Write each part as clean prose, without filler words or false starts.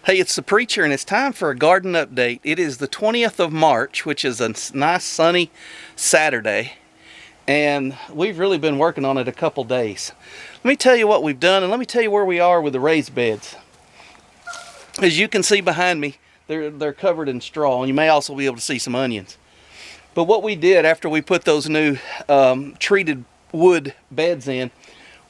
Hey, it's the Preacher, and it's time for a garden update. It is the 20th of March, which is a nice sunny Saturday, and we've really been working on it a couple days. Let me tell you what we've done, and let me tell you where we are with the raised beds. As you can see behind me, they're covered in straw, and you may also be able to see some onions. But what we did after we put those new treated wood beds in,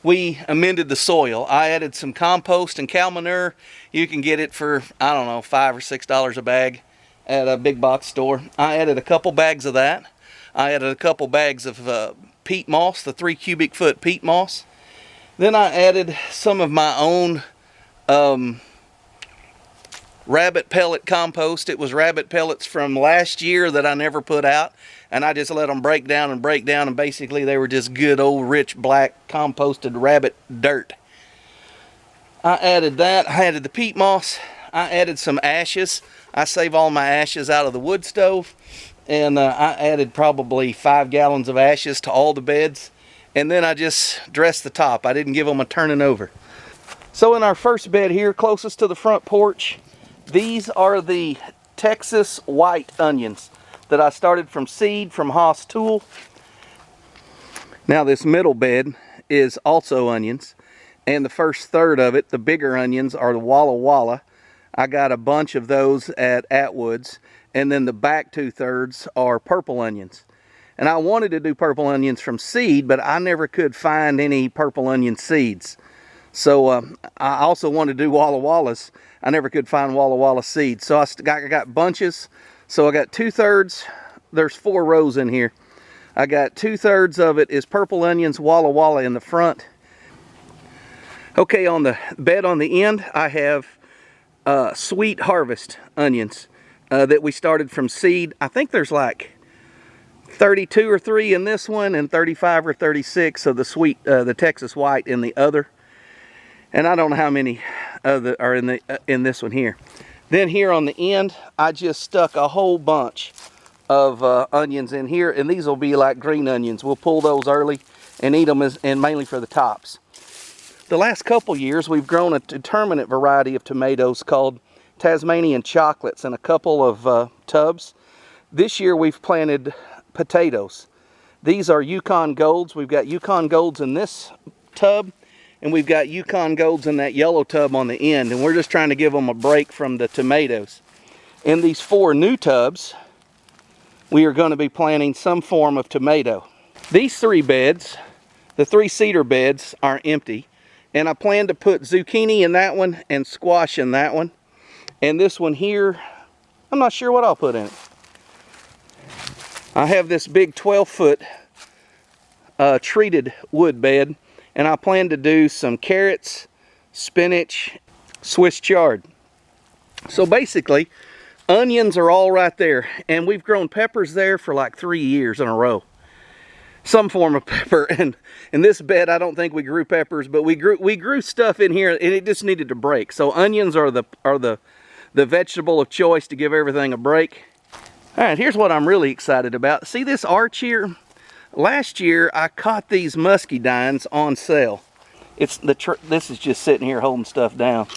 we amended the soil. I added some compost and cow manure. You can get it for, I don't know, $5 or $6 a bag at a big box store. I added a couple bags of that. I added a couple bags of peat moss, the 3 cubic foot peat moss. Then I added some of my own rabbit pellet compost. It was rabbit pellets from last year that I never put out, and I just let them break down, and basically they were just good old rich black composted rabbit dirt. I added that. I added the peat moss. I added some ashes. I save all my ashes out of the wood stove, and I added probably 5 gallons of ashes to all the beds, and then I just dressed the top. I didn't give them a turning over. So in our first bed here, closest to the front porch, these are the Texas white onions that I started from seed from Haas Tool. Now this middle bed is also onions, and the first third of it, the bigger onions, are the Walla Walla. I got a bunch of those at Atwood's, and then the back 2/3 are purple onions. And I wanted to do purple onions from seed, but I never could find any purple onion seeds. So I also wanted to do Walla Wallas. I never could find Walla Walla seeds. So I got bunches. So I got 2/3, there's 4 rows in here. I got 2/3 of it is purple onions, Walla Walla in the front. Okay, on the bed on the end, I have Sweet Harvest onions that we started from seed. I think there's like 32 or 3 in this one, and 35 or 36 of the Texas white in the other. And I don't know how many are in this one here. Then here on the end, I just stuck a whole bunch of onions in here, and these will be like green onions. We'll pull those early and eat them, and mainly for the tops. The last couple years, we've grown a determinate variety of tomatoes called Tasmanian chocolates in a couple of tubs. This year, we've planted potatoes. These are Yukon Golds. We've got Yukon Golds in this tub, and we've got Yukon Golds in that yellow tub on the end, and we're just trying to give them a break from the tomatoes. In these 4 new tubs, we are going to be planting some form of tomato. These 3 beds, the 3 cedar beds, are empty, and I plan to put zucchini in that one and squash in that one. And this one here, I'm not sure what I'll put in it. I have this big 12-foot treated wood bed, and I plan to do some carrots, spinach, Swiss chard. So basically, onions are all right there, and we've grown peppers there for like 3 years in a row. Some form of pepper, and in this bed I don't think we grew peppers, but we grew stuff in here, and it just needed to break. So onions are the vegetable of choice to give everything a break. All right, here's what I'm really excited about. See this arch here? Last year, I caught these muscadines on sale. This is just sitting here holding stuff down.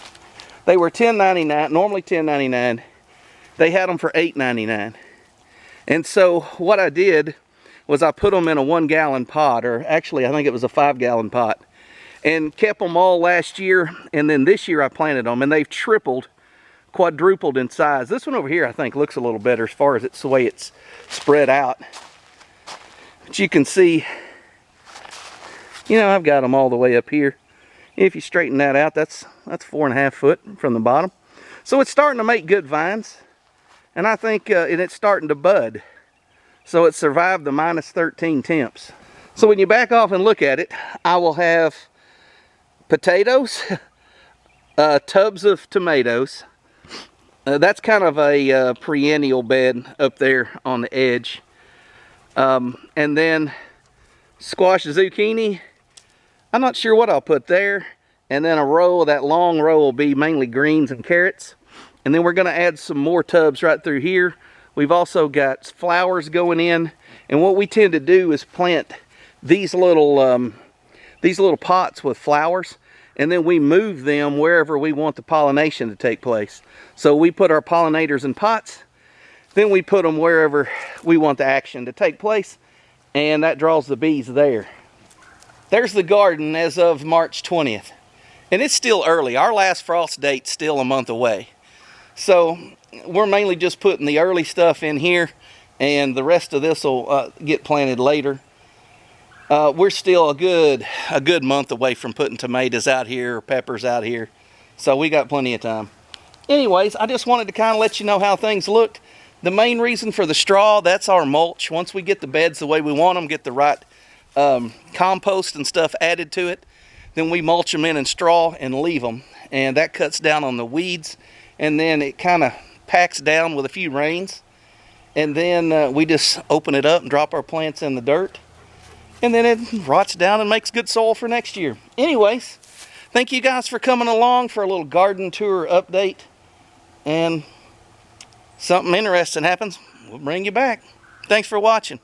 They were $10.99, normally $10.99. They had them for $8.99. And so what I did was I put them in a 1-gallon pot, or actually I think it was a 5-gallon pot, and kept them all last year. And then this year I planted them, and they've tripled, quadrupled in size. This one over here I think looks a little better as far as the way it's spread out. But you can see, you know, I've got them all the way up here. If you straighten that out, that's 4.5 foot from the bottom. So it's starting to make good vines, and I think and it's starting to bud. So it survived the -13 temps. So when you back off and look at it, I will have potatoes, tubs of tomatoes. That's kind of a perennial bed up there on the edge. And then squash, zucchini. I'm not sure what I'll put there. And then a row, that long row will be mainly greens and carrots. And then we're going to add some more tubs right through here. We've also got flowers going in. And what we tend to do is plant these little pots with flowers. and then we move them wherever we want the pollination to take place. So we put our pollinators in pots, then we put them wherever we want the action to take place, and that draws the bees there. There's the garden as of March 20th. And it's still early. Our last frost date's still a month away. So we're mainly just putting the early stuff in here, and the rest of this will get planted later. We're still a good month away from putting tomatoes out here or peppers out here. So we got plenty of time. Anyways, I just wanted to kind of let you know how things looked. The main reason for the straw, that's our mulch. Once we get the beds the way we want them, get the right compost and stuff added to it, then we mulch them in straw and leave them, and that cuts down on the weeds, and then it kind of packs down with a few rains, and then we just open it up and drop our plants in the dirt, and then it rots down and makes good soil for next year. Anyways, thank you guys for coming along for a little garden tour update, and something interesting happens, we'll bring you back. Thanks for watching.